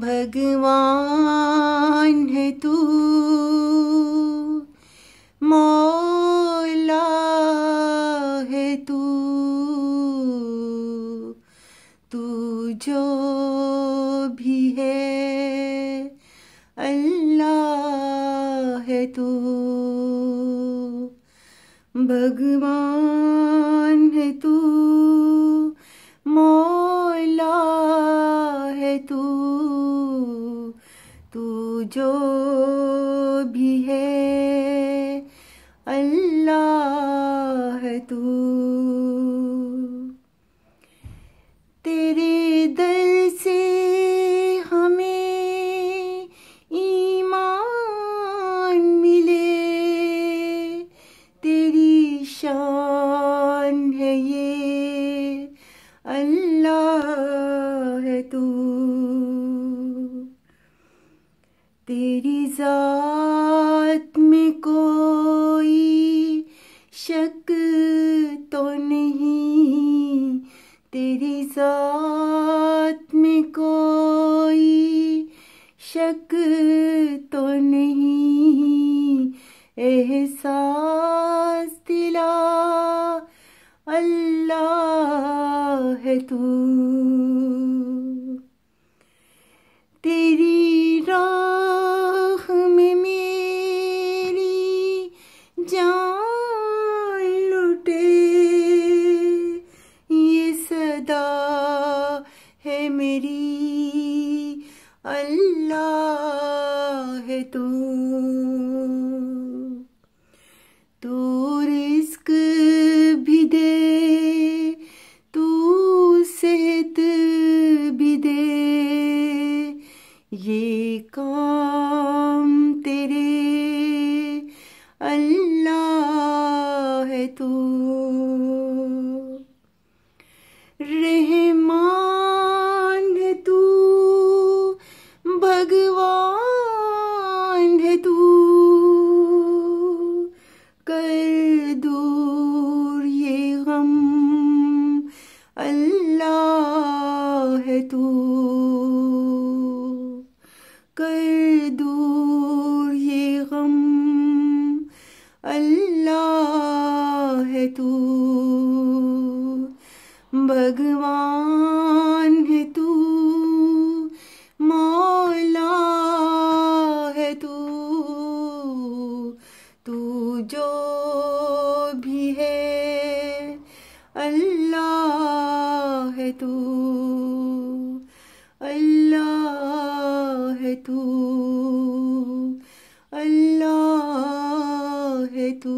भगवान है तू, मौला है तू, तू जो भी है अल्लाह है तू। भगवान है तू, मौला है तू, तू जो भी है अल्लाह है तू। तेरे दर से हमें ईमान मिले, तेरी शान है ये अल्लाह है तू। तेरी जात में कोई शक तो नहीं, तेरी जात में कोई शक तो नहीं, एहसास दिला अल्लाह है तू। तेरी राह में मेरी जान लुटे, ये सदा है मेरी अल्लाह है तू। तू रिज़्क़ भी दे, तू सेहत भी दे, ये काम तेरे अल्लाह है तू। रहमान है तू, भगवान है तू, कर दूर ये गम अल्लाह है तू, कर दूर ये गम अल्लाह है तू। भगवान है तू, मौला है तू, तू जो भी है अल्लाह है तू, अल्लाह है तू, अल्लाह है तू।